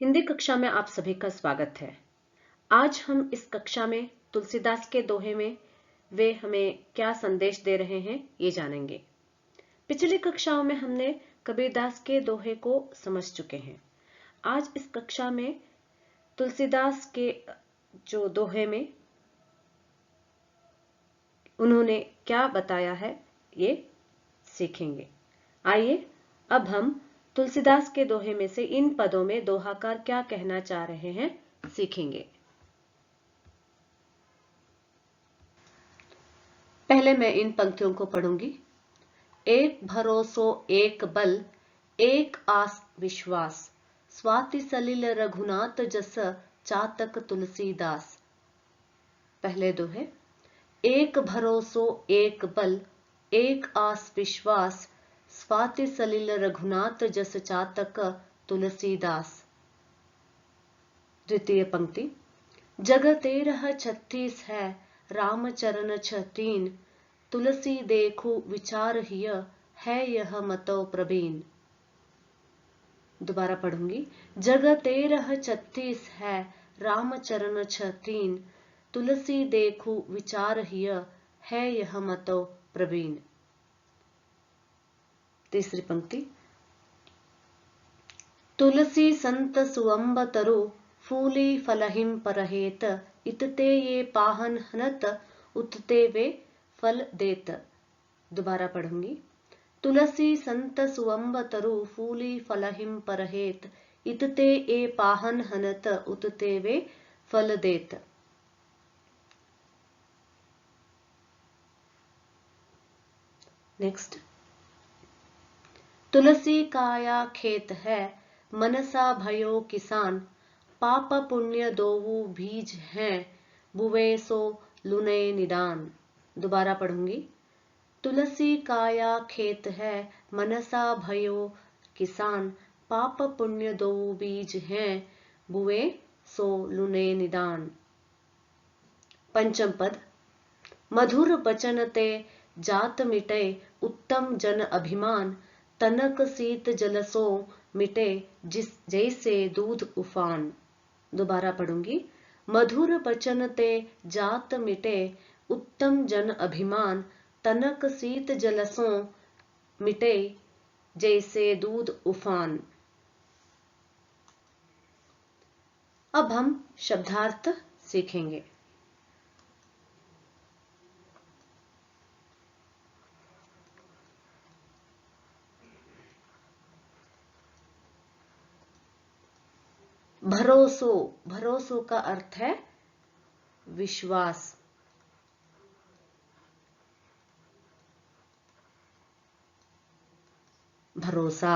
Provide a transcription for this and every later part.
हिंदी कक्षा में आप सभी का स्वागत है। आज हम इस कक्षा में तुलसीदास के दोहे में वे हमें क्या संदेश दे रहे हैं ये जानेंगे। पिछली कक्षाओं में हमने कबीरदास के दोहे को समझ चुके हैं। आज इस कक्षा में तुलसीदास के जो दोहे में उन्होंने क्या बताया है ये सीखेंगे। आइए अब हम तुलसीदास के दोहे में से इन पदों में दोहाकार क्या कहना चाह रहे हैं सीखेंगे। पहले मैं इन पंक्तियों को पढ़ूंगी। एक भरोसो एक बल, एक आस विश्वास, स्वाति सलिल रघुनाथ जस, चातक तुलसीदास। पहले दोहे। एक भरोसो एक बल, एक आस विश्वास, स्वाति सलिल रघुनाथ जस, चातक तुलसीदास। द्वितीय पंक्ति। जग 1336 है, राम चरण 6 तुलसी देखो विचार हिय, है यह मतो प्रवीण। दोबारा पढ़ूंगी। जग 1336 है, राम चरण 6 तुलसी देखो विचार हिय, है यह मतो प्रवीण। तीसरी पंक्ति। तुलसी संत सुअंब तरु, फूली फलहिम परहेत, इतते ये पाहन हनत, उतते वे फल देत। दोबारा पढ़ूंगी। तुलसी संत सुअंब तरु, फूली फलहिम परहेत, इतते ए पाहन हनत, उतते वे फल देत। नेक्स्ट। तुलसी काया खेत है, मनसा भयो किसान, पाप पुण्य दोऊ बीज हैं, बुवे सो लुने निदान। दोबारा पढ़ूंगी। तुलसी काया खेत है, मनसा भयो किसान, पाप पुण्य दोऊ बीज हैं, बुवे सो लुने निदान। पंचम पद। मधुर बचन ते जात मिटे, उत्तम जन अभिमान, तनक शीत जलसो मिटे, जिस जैसे दूध उफान। दोबारा पढ़ूंगी। मधुर बचन ते जात मिटे, उत्तम जन अभिमान, तनक शीत जलसों मिटे, जैसे दूध उफान। अब हम शब्दार्थ सीखेंगे। भरोसो, भरोसो का अर्थ है विश्वास। भरोसा।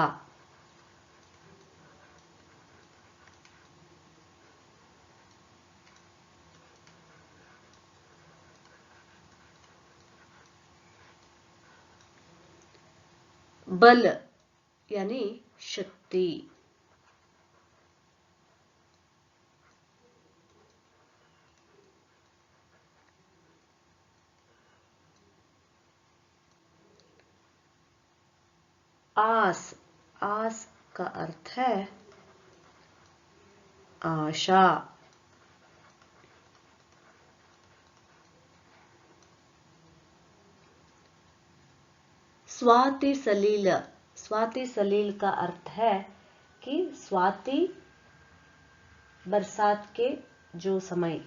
बल यानी शक्ति। आस, आस का अर्थ है आशा। स्वाति सलील, स्वाति सलील का अर्थ है कि स्वाति बरसात के जो समय,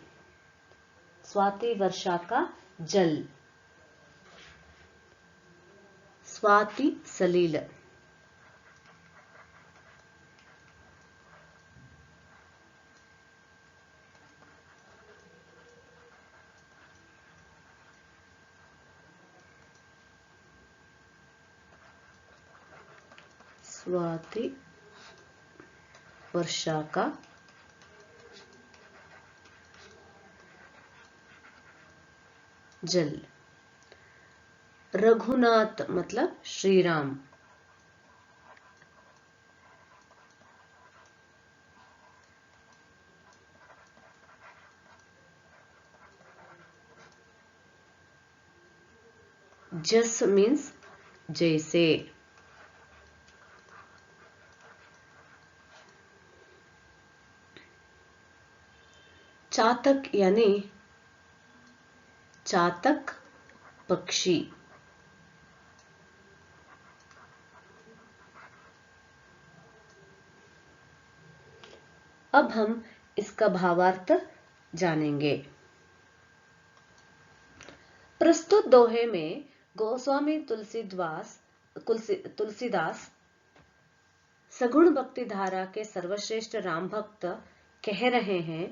स्वाति वर्षा का जल। स्वाति सलील। स्वाति वर्षा का जल। रघुनाथ मतलब श्री राम। जस मीन्स जैसे। चातक यानी चातक पक्षी। अब हम इसका भावार्थ जानेंगे। प्रस्तुत दोहे में गोस्वामी तुलसीदास सगुण भक्ति धारा के सर्वश्रेष्ठ राम भक्त कह रहे हैं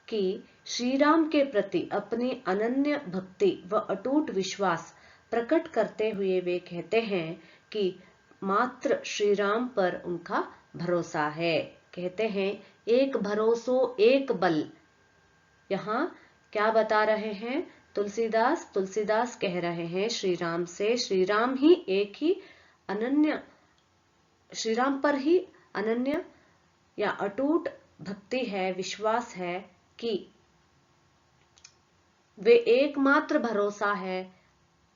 कि श्री राम के प्रति अपनी अनन्य भक्ति व अटूट विश्वास प्रकट करते हुए वे कहते हैं कि मात्र श्री राम पर उनका भरोसा है। कहते हैं एक भरोसो एक बल। यहाँ क्या बता रहे हैं तुलसीदास कह रहे हैं श्री राम से, श्री राम पर ही अनन्य या अटूट भक्ति है, विश्वास है कि वे एकमात्र भरोसा है,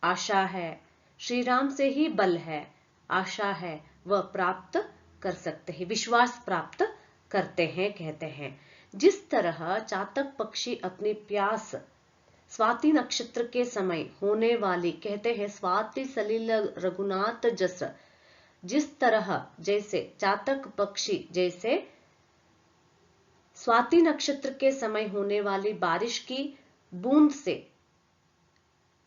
आशा है, श्री राम से ही बल है, आशा है, वह प्राप्त कर सकते हैं, विश्वास प्राप्त करते हैं। कहते हैं जिस तरह चातक पक्षी अपनी प्यास स्वाति नक्षत्र के समय होने वाली, कहते हैं स्वाति सलिल रघुनाथ जस, जिस तरह जैसे चातक पक्षी जैसे स्वाति नक्षत्र के समय होने वाली बारिश की बूंद से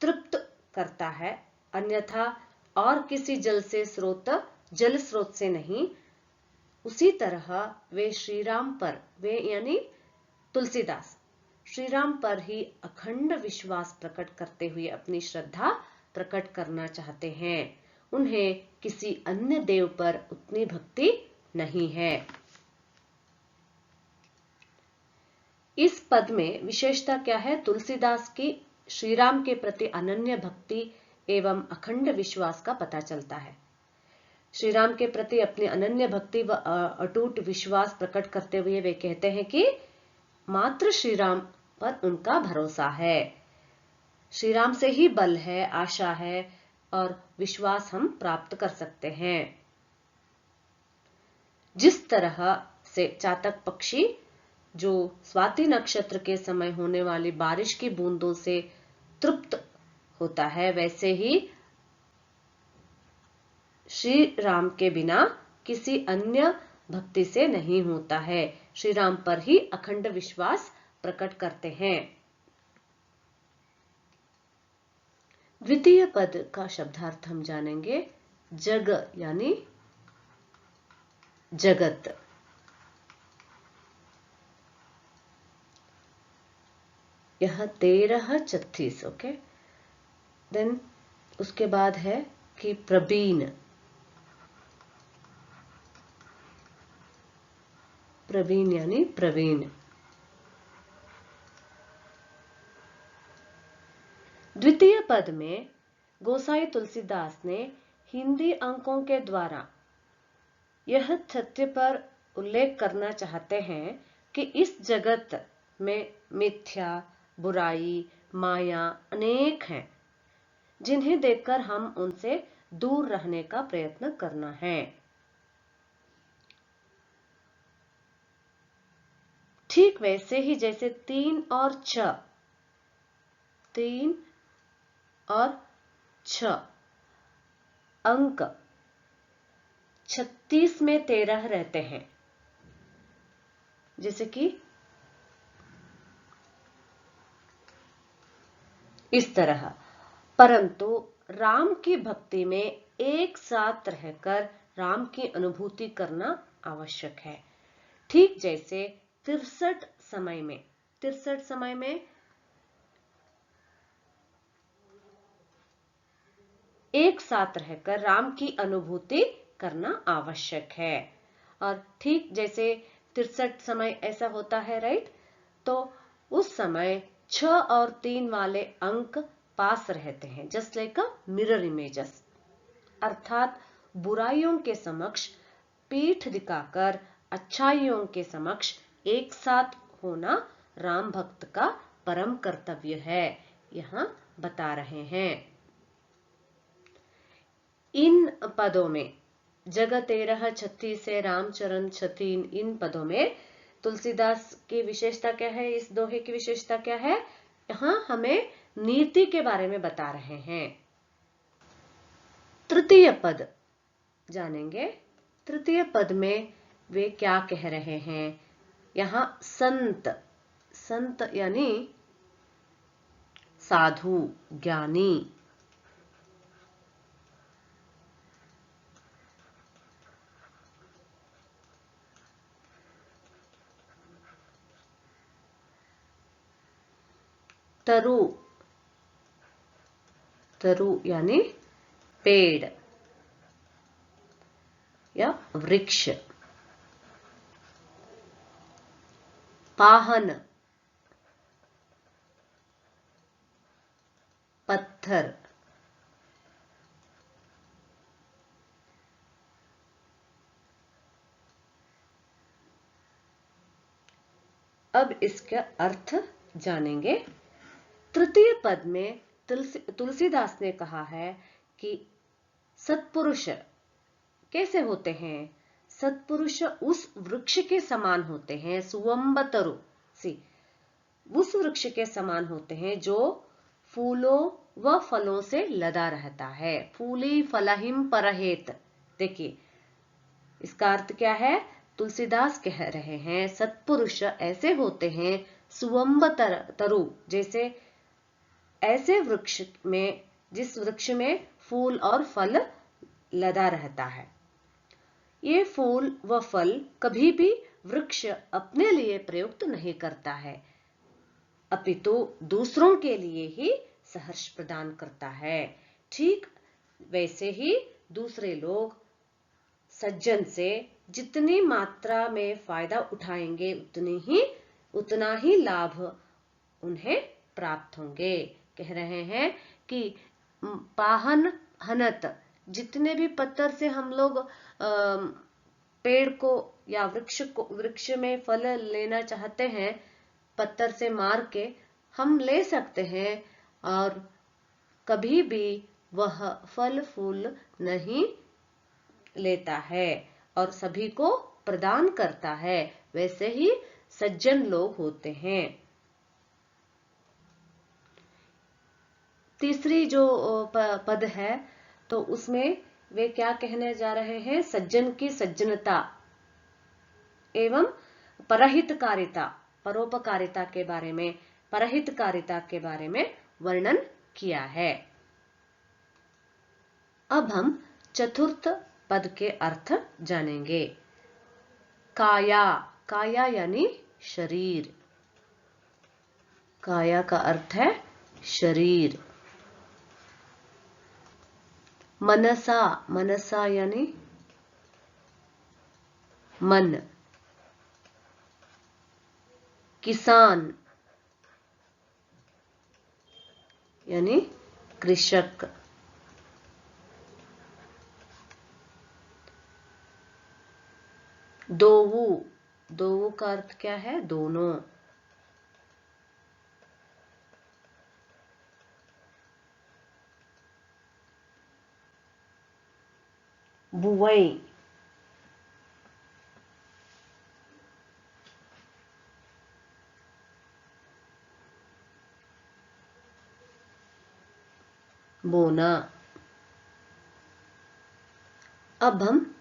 तृप्त करता है, अन्यथा और किसी जल स्रोत से नहीं, उसी तरह वे श्री राम पर, वे यानी तुलसीदास श्री राम पर ही अखंड विश्वास प्रकट करते हुए अपनी श्रद्धा प्रकट करना चाहते हैं। उन्हें किसी अन्य देव पर उतनी भक्ति नहीं है। इस पद में विशेषता क्या है? तुलसीदास की श्री राम के प्रति अनन्य भक्ति एवं अखंड विश्वास का पता चलता है। श्री राम के प्रति अपनी अनन्य भक्ति व अटूट विश्वास प्रकट करते हुए वे कहते हैं कि मात्र श्री राम पर उनका भरोसा है, श्री राम से ही बल है, आशा है और विश्वास हम प्राप्त कर सकते हैं। जिस तरह से चातक पक्षी जो स्वाति नक्षत्र के समय होने वाली बारिश की बूंदों से तृप्त होता है, वैसे ही श्री राम के बिना किसी अन्य भक्ति से नहीं होता है। श्री राम पर ही अखंड विश्वास प्रकट करते हैं। द्वितीय पद का शब्दार्थ हम जानेंगे। जग यानी जगत। यह 13-36। ओके, देन उसके बाद है कि प्रवीण। प्रवीण यानी प्रवीण। द्वितीय पद में गोसाई तुलसीदास ने हिंदी अंकों के द्वारा यह तथ्य पर उल्लेख करना चाहते हैं कि इस जगत में मिथ्या, बुराई, माया अनेक हैं, जिन्हें देखकर हम उनसे दूर रहने का प्रयत्न करना है। ठीक वैसे ही जैसे 3 और 6 अंक 36 में 13 रहते हैं, जैसे कि इस तरह, परंतु राम की भक्ति में एक साथ रहकर राम की अनुभूति करना आवश्यक है। ठीक जैसे 63 समय में एक साथ रहकर राम की अनुभूति करना आवश्यक है। और ठीक जैसे 63 समय ऐसा होता है, राइट, तो उस समय 6 और 3 वाले अंक पास रहते हैं, just like a mirror images, अर्थात बुराइयों के समक्ष पीठ दिखाकर अच्छाइयों के समक्ष एक साथ होना राम भक्त का परम कर्तव्य है, यहाँ बता रहे हैं। इन पदों में जग 13-36 से रामचरण 36, इन पदों में तुलसीदास की विशेषता क्या है, इस दोहे की विशेषता क्या है? यहाँ हमें नीति के बारे में बता रहे हैं। तृतीय पद जानेंगे। तृतीय पद में वे क्या कह रहे हैं? यहाँ संत, संत यानी साधु, ज्ञानी। तरु, तरु यानी पेड़ या वृक्ष। पाहन, पत्थर। अब इसका अर्थ जानेंगे। तृतीय पद में तुलसीदास ने कहा है कि सत्पुरुष कैसे होते हैं? सत्पुरुष उस वृक्ष के समान होते हैं, सुअंबतरु सी, उस वृक्ष के समान होते हैं जो फूलों व फलों से लदा रहता है। फूली फलहिम परहेत। देखिए इसका अर्थ क्या है? तुलसीदास कह रहे हैं सत्पुरुष ऐसे होते हैं सुअंबतरु, जैसे ऐसे वृक्ष में, जिस वृक्ष में फूल और फल लदा रहता है। ये फूल व फल कभी भी वृक्ष अपने लिए प्रयुक्त नहीं करता है, अपितु दूसरों के लिए ही सहर्ष प्रदान करता है। ठीक वैसे ही दूसरे लोग सज्जन से जितनी मात्रा में फायदा उठाएंगे उतना ही लाभ उन्हें प्राप्त होंगे। कह रहे हैं कि पाहन हनत, जितने भी पत्थर से हम लोग पेड़ को या वृक्ष में फल लेना चाहते हैं, पत्थर से मार के हम ले सकते हैं, और कभी भी वह फल फूल नहीं लेता है और सभी को प्रदान करता है। वैसे ही सज्जन लोग होते हैं। तीसरी जो पद है तो उसमें वे क्या कहने जा रहे हैं? सज्जन की सज्जनता एवं परहितकारिता, परोपकारिता के बारे में, परहितकारिता के बारे में वर्णन किया है। अब हम चतुर्थ पद के अर्थ जानेंगे। काया, काया यानी शरीर। काया का अर्थ है शरीर। मनसा, मनसा यानी मन। किसान यानी कृषक। दोवु, दोवु का अर्थ क्या है? दोनों। बुवई, बोना। अब हम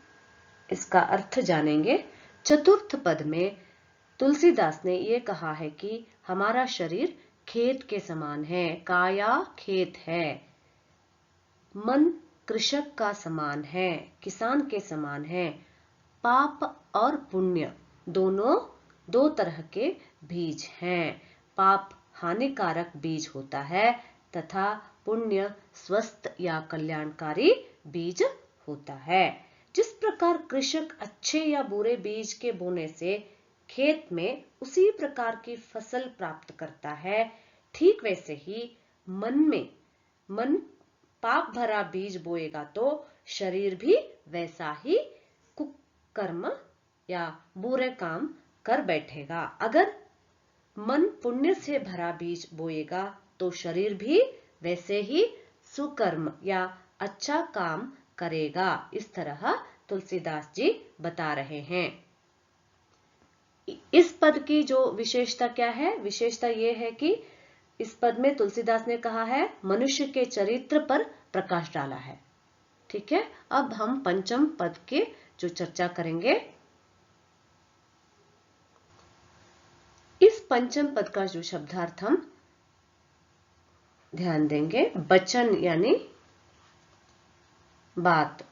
इसका अर्थ जानेंगे। चतुर्थ पद में तुलसीदास ने ये कहा है कि हमारा शरीर खेत के समान है। काया खेत है, मन कृषक का समान है, किसान के समान है। पाप और पुण्य दोनों दो तरह के बीज हैं। पाप हानिकारक बीज होता है तथा पुण्य स्वस्थ या कल्याणकारी बीज होता है। जिस प्रकार कृषक अच्छे या बुरे बीज के बोने से खेत में उसी प्रकार की फसल प्राप्त करता है, ठीक वैसे ही मन पाप भरा बीज बोएगा तो शरीर भी वैसा ही कुकर्म या बुरे काम कर बैठेगा। अगर मन पुण्य से भरा बीज बोएगा तो शरीर भी वैसे ही सुकर्म या अच्छा काम करेगा। इस तरह तुलसीदास जी बता रहे हैं। इस पद की जो विशेषता क्या है? विशेषता ये है कि इस पद में तुलसीदास ने कहा है मनुष्य के चरित्र पर प्रकाश डाला है। ठीक है, अब हम पंचम पद के जो चर्चा करेंगे। इस पंचम पद का जो शब्दार्थ हम ध्यान देंगे, वचन यानी बात।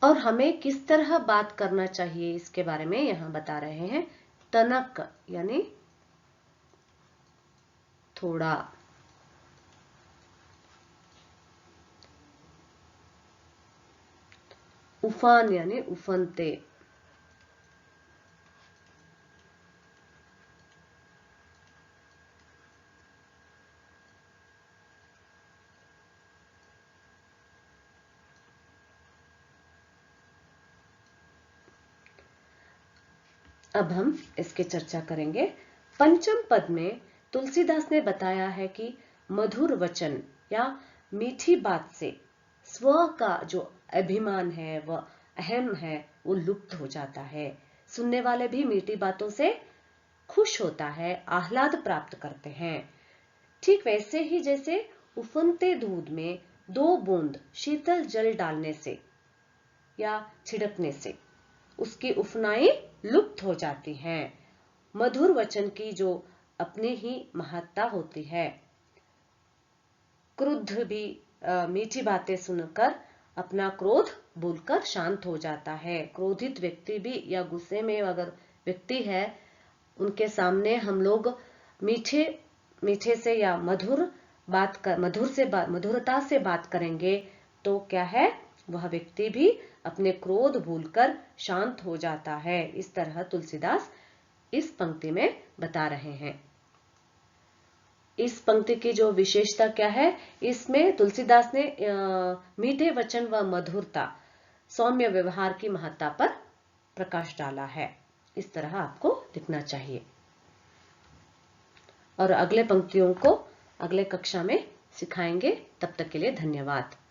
और हमें किस तरह बात करना चाहिए इसके बारे में यहां बता रहे हैं। तनक यानी थोड़ा, उफान यानी उफनते, अब हम इसकी चर्चा करेंगे। पंचम पद में तुलसीदास ने बताया है कि मधुर वचन या मीठी बात से स्व का जो अभिमान है, वह अहम है, वो लुप्त हो जाता है। सुनने वाले भी मीठी बातों से खुश होता है, आह्लाद प्राप्त करते हैं। ठीक वैसे ही जैसे उफनते दूध में 2 बूंद शीतल जल डालने से या छिड़कने से उसकी उफनाई लुप्त हो जाती हैं। मधुर वचन की जो अपनी ही महत्ता होती है। क्रुद्ध भी मीठी बातें सुनकर अपना क्रोध भूलकर शांत हो जाता है। क्रोधित व्यक्ति भी या गुस्से में अगर व्यक्ति है, उनके सामने हम लोग मीठे से या मधुरता से बात करेंगे तो क्या है, वह व्यक्ति भी अपने क्रोध भूलकर शांत हो जाता है। इस तरह तुलसीदास इस पंक्ति में बता रहे हैं। इस पंक्ति की जो विशेषता क्या है, इसमें तुलसीदास ने मीठे वचन व मधुरता, सौम्य व्यवहार की महत्ता पर प्रकाश डाला है। इस तरह आपको लिखना चाहिए। और अगले पंक्तियों को अगले कक्षा में सिखाएंगे। तब तक के लिए धन्यवाद।